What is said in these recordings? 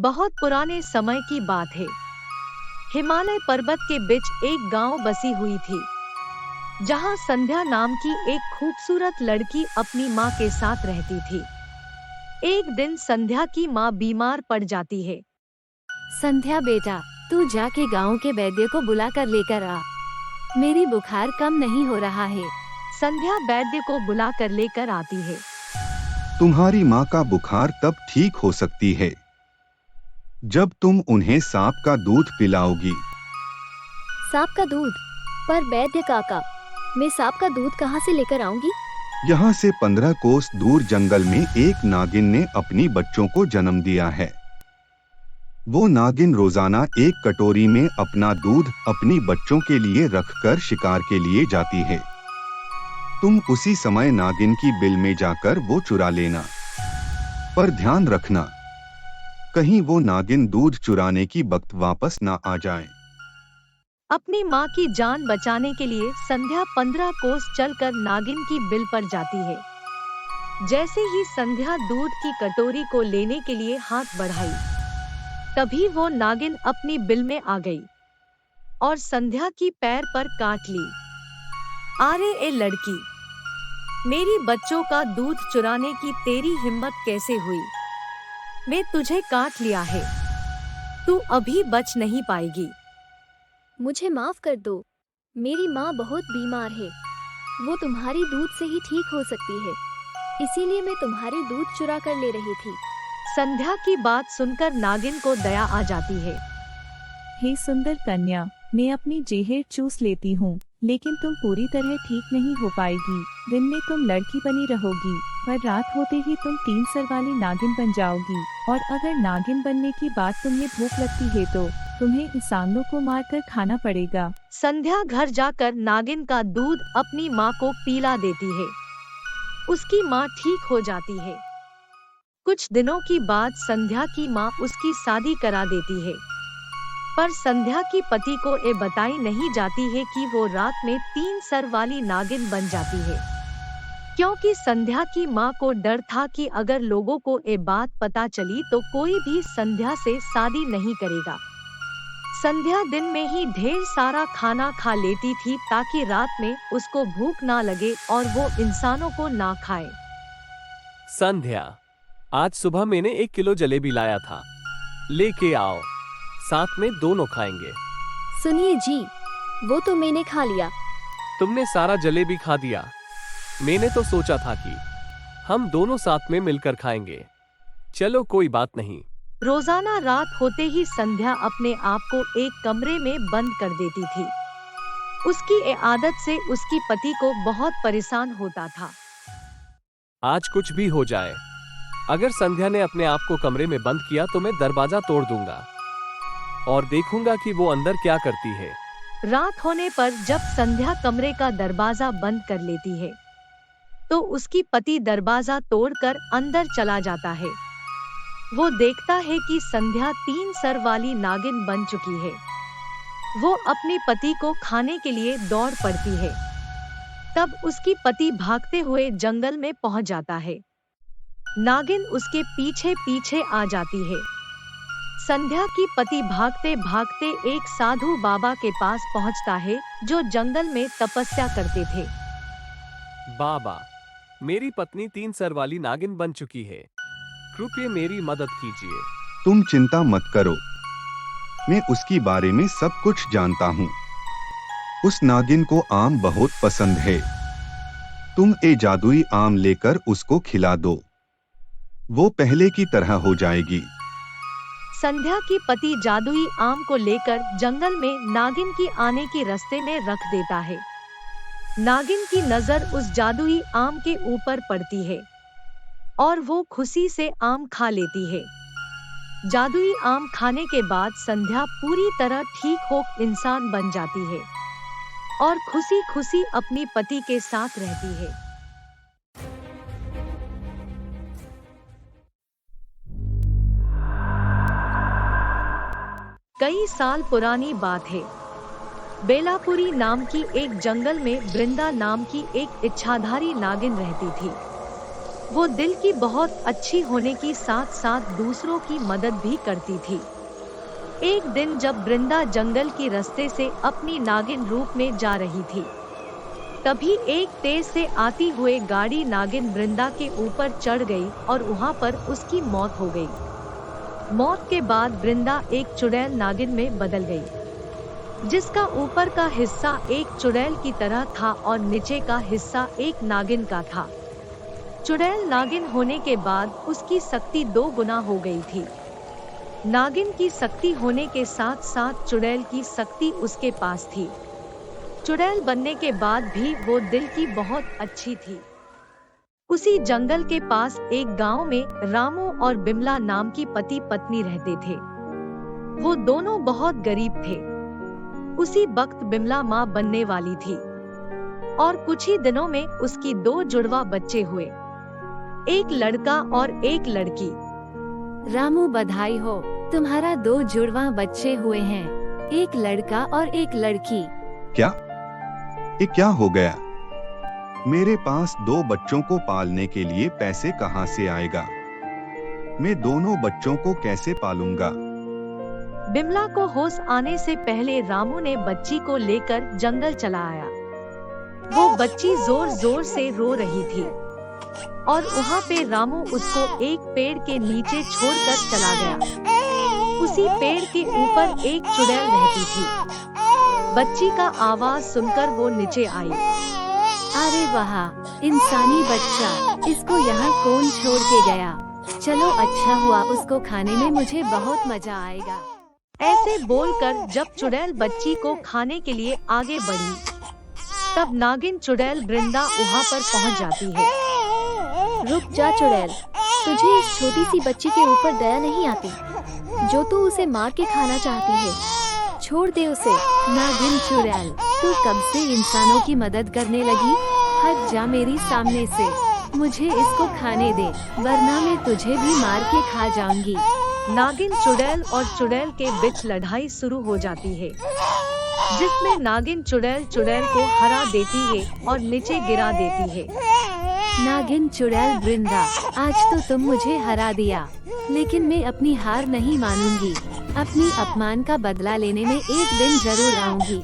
बहुत पुराने समय की बात है। हिमालय पर्वत के बीच एक गांव बसी हुई थी, जहां संध्या नाम की एक खूबसूरत लड़की अपनी मां के साथ रहती थी। एक दिन संध्या की मां बीमार पड़ जाती है। संध्या बेटा, तू जाके गांव के वैद्य को बुला कर लेकर आ। मेरी बुखार कम नहीं हो रहा है। संध्या वैद्य को बुला कर लेकर आती है। तुम्हारी माँ का बुखार तब ठीक हो सकती है जब तुम उन्हें सांप का दूध पिलाओगी। सांप का दूध? पर वैद्य काका, मैं सांप का दूध कहाँ से लेकर आऊंगी? यहाँ से 15 कोस दूर जंगल में एक नागिन ने अपनी बच्चों को जन्म दिया है। वो नागिन रोजाना एक कटोरी में अपना दूध अपनी बच्चों के लिए रखकर शिकार के लिए जाती है। तुम उसी समय नागिन की बिल में जाकर वो चुरा लेना, पर ध्यान रखना कहीं वो नागिन दूध चुराने की वक्त वापस ना आ जाए। अपनी मां की जान बचाने के लिए संध्या 15 कोस चलकर नागिन की बिल पर जाती है। जैसे ही संध्या दूध की कटोरी को लेने के लिए हाथ बढ़ाई, तभी वो नागिन अपनी बिल में आ गई और संध्या की पैर पर काट ली। अरे ए लड़की, मेरी बच्चों का दूध चुराने की तेरी हिम्मत कैसे हुई? मैं तुझे काट लिया है, तू अभी बच नहीं पाएगी। मुझे माफ कर दो, मेरी माँ बहुत बीमार है। वो तुम्हारी दूध से ही ठीक हो सकती है, इसीलिए मैं तुम्हारी दूध चुरा कर ले रही थी। संध्या की बात सुनकर नागिन को दया आ जाती है। हे सुंदर कन्या, मैं अपनी जेहर चूस लेती हूँ, लेकिन तुम पूरी तरह ठीक नहीं हो पाएगी। दिन में तुम लड़की बनी रहोगी, पर रात होते ही तुम 3 सर वाली नागिन बन जाओगी। और अगर नागिन बनने की बात तुम्हें भूख लगती है तो तुम्हें इंसानों को मारकर खाना पड़ेगा। संध्या घर जाकर नागिन का दूध अपनी माँ को पिला देती है। उसकी माँ ठीक हो जाती है। कुछ दिनों की बाद संध्या की माँ उसकी शादी करा देती है, पर संध्या की पति को ये बताई नहीं जाती है कि वो रात में 3 सर वाली नागिन बन जाती है, क्योंकि संध्या की माँ को डर था कि अगर लोगों को ये बात पता चली तो कोई भी संध्या से शादी नहीं करेगा। संध्या दिन में ही ढेर सारा खाना खा लेती थी ताकि रात में उसको भूख ना लगे और वो इंसानों को ना खाए। संध्या, आज सुबह मैंने 1 किलो जलेबी लाया था, लेके आओ, साथ में दोनों खाएंगे। सुनिए जी, वो तो मैंने खा लिया। तुमने सारा जलेबी खा दिया? मैंने तो सोचा था कि हम दोनों साथ में मिलकर खाएंगे। चलो कोई बात नहीं। रोजाना रात होते ही संध्या अपने आप को एक कमरे में बंद कर देती थी। उसकी ये आदत से उसकी पति को बहुत परेशान होता था। आज कुछ भी हो जाए, अगर संध्या ने अपने आप को कमरे में बंद किया तो मैं दरवाजा तोड़ दूंगा और देखूंगा कि वो अंदर क्या करती है। रात होने पर जब संध्या कमरे का दरवाजा बंद कर लेती है, तो उसकी पति दरवाजा तोड़कर अंदर चला जाता है। वो देखता है कि संध्या 3 सर वाली नागिन बन चुकी है। वो अपने पति को खाने के लिए दौड़ पड़ती है। तब उसकी पति भागते हुए जंगल में पहुंच जाता है। नागिन उसके पीछे पीछे आ जाती है। संध्या की पति भागते भागते एक साधु बाबा के पास पहुंचता है, जो जंगल में तपस्या करते थे। बाबा, मेरी पत्नी 3 सर वाली नागिन बन चुकी है, कृपया मेरी मदद कीजिए। तुम चिंता मत करो, मैं उसकी बारे में सब कुछ जानता हूँ। उस नागिन को आम बहुत पसंद है। तुम ये जादुई आम लेकर उसको खिला दो, वो पहले की तरह हो जाएगी। संध्या की पति जादुई आम को लेकर जंगल में नागिन की आने के रास्ते में रख देता है। नागिन की नजर उस जादुई आम के ऊपर पड़ती है और वो खुशी से आम खा लेती है। जादुई आम खाने के बाद संध्या पूरी तरह ठीक हो इंसान बन जाती है और खुशी खुशी अपनी पति के साथ रहती है। कई साल पुरानी बात है। बेलापुरी नाम की एक जंगल में वृंदा नाम की एक इच्छाधारी नागिन रहती थी। वो दिल की बहुत अच्छी होने की साथ साथ दूसरों की मदद भी करती थी। एक दिन जब वृंदा जंगल की रास्ते से अपनी नागिन रूप में जा रही थी, तभी एक तेज से आती हुई गाड़ी नागिन वृंदा के ऊपर चढ़ गई और वहां पर उसकी मौत हो गई। मौत के बाद वृंदा एक चुड़ैल नागिन में बदल गई, जिसका ऊपर का हिस्सा एक चुड़ैल की तरह था और नीचे का हिस्सा एक नागिन का था। चुड़ैल नागिन होने के बाद उसकी शक्ति 2 गुना हो गई थी। नागिन की शक्ति होने के साथ साथ चुड़ैल की शक्ति उसके पास थी। चुड़ैल बनने के बाद भी वो दिल की बहुत अच्छी थी। उसी जंगल के पास एक गांव में रामू और बिमला नाम की पति पत्नी रहते थे। वो दोनों बहुत गरीब थे। उसी वक्त बिमला माँ बनने वाली थी और कुछ ही दिनों में उसकी 2 जुड़वा बच्चे हुए, एक लड़का और एक लड़की। रामू बधाई हो, तुम्हारा 2 जुड़वा बच्चे हुए हैं, एक लड़का और एक लड़की। क्या? ये क्या हो गया? मेरे पास 2 बच्चों को पालने के लिए पैसे कहाँ से आएगा? मैं दोनों बच्चों को कैसे पालूंगा? बिमला को होश आने से पहले रामू ने बच्ची को लेकर जंगल चला आया। वो बच्ची जोर जोर से रो रही थी और वहाँ पे रामू उसको एक पेड़ के नीचे छोड़कर चला गया। उसी पेड़ के ऊपर एक चुड़ैल रहती थी। बच्ची का आवाज सुनकर वो नीचे आई। अरे वाह, इंसानी बच्चा, इसको यहाँ कौन छोड़ के गया? चलो अच्छा हुआ, उसको खाने में मुझे बहुत मजा आएगा। ऐसे बोलकर जब चुड़ैल बच्ची को खाने के लिए आगे बढ़ी, तब नागिन चुड़ैल वृंदा वहाँ पर पहुँच जाती है। रुक जा चुड़ैल, तुझे इस छोटी सी बच्ची के ऊपर दया नहीं आती जो तू उसे मार के खाना चाहती है? छोड़ दे उसे। नागिन चुड़ैल, तू कब से इंसानों की मदद करने लगी? हट जा मेरी सामने से, मुझे इसको खाने दे, वरना मैं तुझे भी मार के खा जाऊंगी। नागिन चुड़ैल और चुड़ैल के बीच लड़ाई शुरू हो जाती है, जिसमें नागिन चुड़ैल को हरा देती है और नीचे गिरा देती है। नागिन चुड़ैल वृंदा, आज तो तुम मुझे हरा दिया, लेकिन मैं अपनी हार नहीं मानूंगी। अपनी अपमान का बदला लेने में एक दिन जरूर आऊंगी।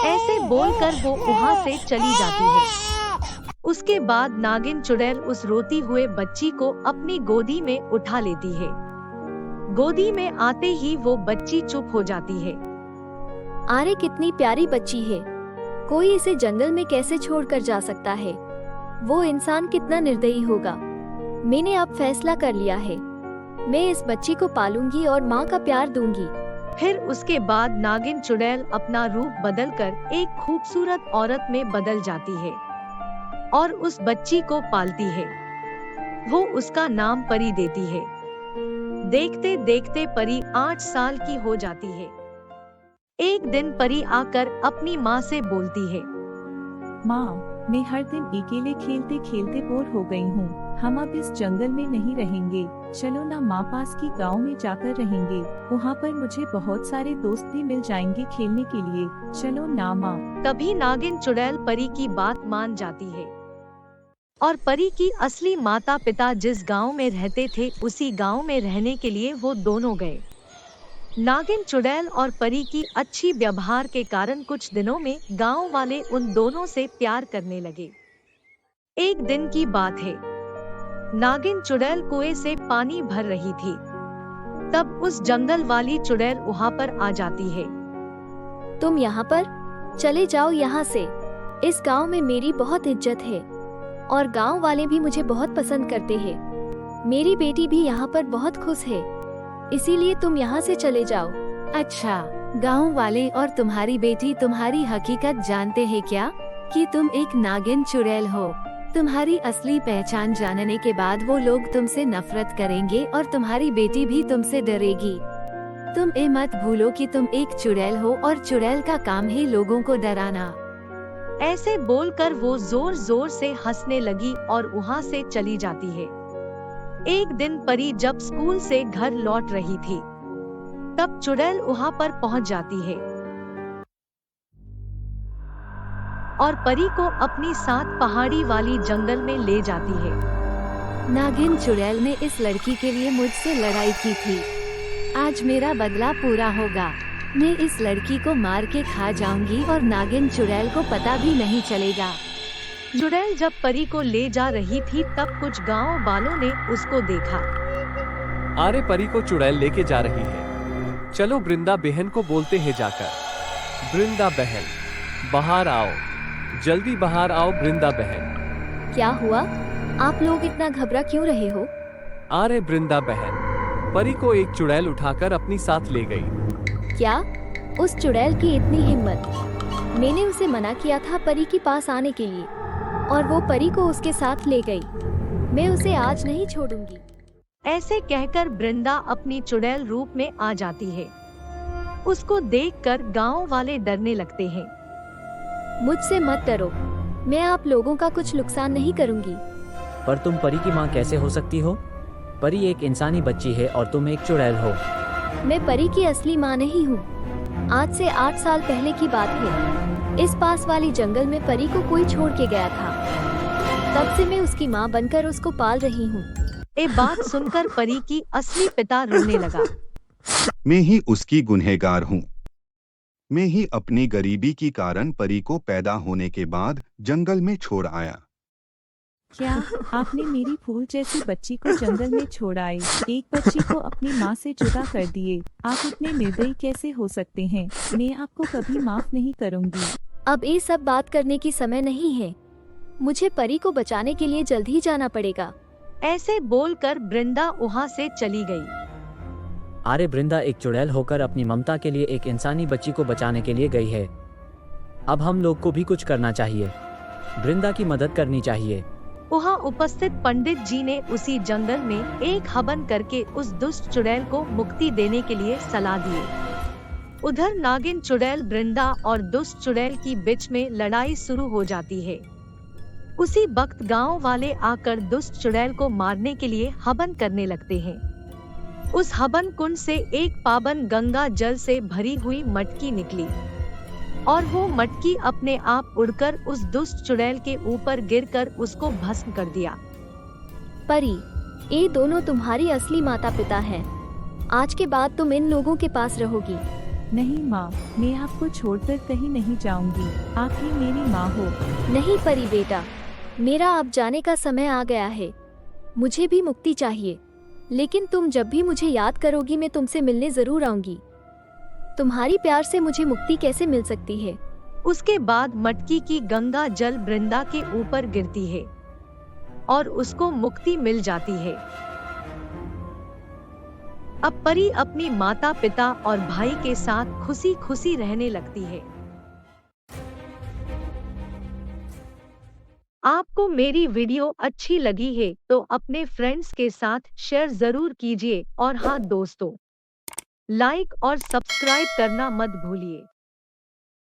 ऐसे बोलकर वो वहाँ से चली जाती है। उसके बाद नागिन चुड़ैल उस रोती हुए बच्ची को अपनी गोदी में उठा लेती है। गोदी में आते ही वो बच्ची चुप हो जाती है। अरे कितनी प्यारी बच्ची है, कोई इसे जंगल में कैसे छोड़कर जा सकता है? वो इंसान कितना निर्दयी होगा। मैंने अब फैसला कर लिया है, मैं इस बच्ची को पालूंगी और माँ का प्यार दूंगी। फिर उसके बाद नागिन चुड़ैल अपना रूप बदलकर एक खूबसूरत औरत में बदल जाती है और उस बच्ची को पालती है। वो उसका नाम परी देती है। देखते देखते परी 8 साल की हो जाती है। एक दिन परी आकर अपनी माँ से बोलती है, माँ, मैं हर दिन अकेले खेलते खेलते बोर हो गई हूँ। हम अब इस जंगल में नहीं रहेंगे। चलो ना माँ, पास की गांव में जाकर रहेंगे। वहाँ पर मुझे बहुत सारे दोस्त भी मिल जाएंगे खेलने के लिए। चलो ना माँ। तभी नागिन चुड़ैल परी की बात मान जाती है और परी की असली माता पिता जिस गांव में रहते थे उसी गांव में रहने के लिए वो दोनों गए। नागिन चुड़ैल और परी की अच्छी व्यवहार के कारण कुछ दिनों में गांव वाले उन दोनों से प्यार करने लगे। एक दिन की बात है, नागिन चुड़ैल कुएं से पानी भर रही थी। तब उस जंगल वाली चुड़ैल वहां पर आ जाती है। तुम यहाँ पर? चले जाओ यहाँ से। इस गांव में मेरी बहुत इज्जत है और गांव वाले भी मुझे बहुत पसंद करते हैं। मेरी बेटी भी यहाँ पर बहुत खुश है, इसीलिए तुम यहाँ से चले जाओ। अच्छा, गांव वाले और तुम्हारी बेटी तुम्हारी हकीकत जानते हैं क्या, कि तुम एक नागिन चुड़ैल हो? तुम्हारी असली पहचान जानने के बाद वो लोग तुमसे नफरत करेंगे और तुम्हारी बेटी भी तुमसे डरेगी। तुम ये मत भूलो कि तुम एक चुड़ैल हो और चुड़ैल का काम है लोगों को डराना। ऐसे बोलकर वो जोर जोर से हंसने लगी और वहाँ से चली जाती है। एक दिन परी जब स्कूल से घर लौट रही थी, तब चुड़ैल वहाँ पर पहुँच जाती है और परी को अपनी साथ पहाड़ी वाली जंगल में ले जाती है। नागिन चुड़ैल ने इस लड़की के लिए मुझसे लड़ाई की थी। आज मेरा बदला पूरा होगा। मैं इस लड़की को मार के खा जाऊंगी और नागिन चुड़ैल को पता भी नहीं चलेगा। चुड़ैल जब परी को ले जा रही थी तब कुछ गांव वालों ने उसको देखा। अरे परी को चुड़ैल लेके जा रही है, चलो वृंदा बहन को बोलते हैं जाकर। वृंदा बहन, बाहर आओ, जल्दी बाहर आओ वृंदा बहन। क्या हुआ? आप लोग इतना घबरा क्यों रहे हो? अरे वृंदा बहन, परी को एक चुड़ैल उठाकर अपनी साथ ले गई। क्या? उस चुड़ैल की इतनी हिम्मत! मैंने उसे मना किया था परी के पास आने के लिए, और वो परी को उसके साथ ले गई। मैं उसे आज नहीं छोड़ूंगी। ऐसे कहकर वृंदा अपनी चुड़ैल रूप में आ जाती है। उसको देखकर गांव वाले डरने लगते हैं। मुझसे मत डरो, मैं आप लोगों का कुछ नुकसान नहीं करूंगी। पर तुम परी की माँ कैसे हो सकती हो? परी एक इंसानी बच्ची है और तुम एक चुड़ैल हो। मैं परी की असली माँ नहीं हूँ। आज से 8 साल पहले की बात है। इस पास वाली जंगल में परी को कोई छोड़ के गया था। तब से मैं उसकी माँ बनकर उसको पाल रही हूँ। ये बात सुनकर परी की असली पिता रोने लगा। मैं ही उसकी गुनहगार हूँ। मैं ही अपनी गरीबी की कारण परी को पैदा होने के बाद जंगल में छोड़ आया। क्या आपने मेरी फूल जैसी बच्ची को जंगल में छोड़ आए, एक बच्ची को अपनी माँ से जुदा कर दिए? आप इतने निर्दयी कैसे हो सकते हैं? मैं आपको कभी माफ नहीं करूंगी। अब ये सब बात करने की समय नहीं है। मुझे परी को बचाने के लिए जल्द ही जाना पड़ेगा। ऐसे बोलकर वृंदा वहाँ से चली गई। अरे वृंदा एक चुड़ैल होकर अपनी ममता के लिए एक इंसानी बच्ची को बचाने के लिए गई है। अब हम लोग को भी कुछ करना चाहिए। वृंदा की मदद करनी चाहिए। वहाँ उपस्थित पंडित जी ने उसी जंगल में एक हवन करके उस दुष्ट चुड़ैल को मुक्ति देने के लिए सलाह दी। उधर नागिन चुड़ैल वृंदा और दुष्ट चुड़ैल की बीच में लड़ाई शुरू हो जाती है। उसी वक्त गांव वाले आकर दुष्ट चुड़ैल को मारने के लिए हवन करने लगते हैं। उस हवन कुंड से एक पावन गंगा जल से भरी हुई मटकी निकली और वो मटकी अपने आप उड़कर उस दुष्ट चुड़ैल के ऊपर गिरकर उसको भस्म कर दिया। परी, ये दोनों तुम्हारी असली माता पिता हैं। आज के बाद तुम इन लोगों के पास रहोगी। नहीं माँ, मैं आपको छोड़कर कहीं नहीं जाऊंगी। आप ही मेरी माँ हो। नहीं परी बेटा, मेरा अब जाने का समय आ गया है। मुझे भी मुक्ति चाहिए, लेकिन तुम जब भी मुझे याद करोगी मैं तुमसे मिलने जरूर आऊंगी। तुम्हारी प्यार से मुझे मुक्ति कैसे मिल सकती है? उसके बाद मटकी की गंगा जल वृंदा के ऊपर गिरती है और उसको मुक्ति मिल जाती है। अब परी अपनी माता पिता और भाई के साथ खुशी खुशी रहने लगती है। आपको मेरी वीडियो अच्छी लगी है तो अपने फ्रेंड्स के साथ शेयर जरूर कीजिए और हाँ दोस्तों, लाइक और सब्सक्राइब करना मत भूलिए।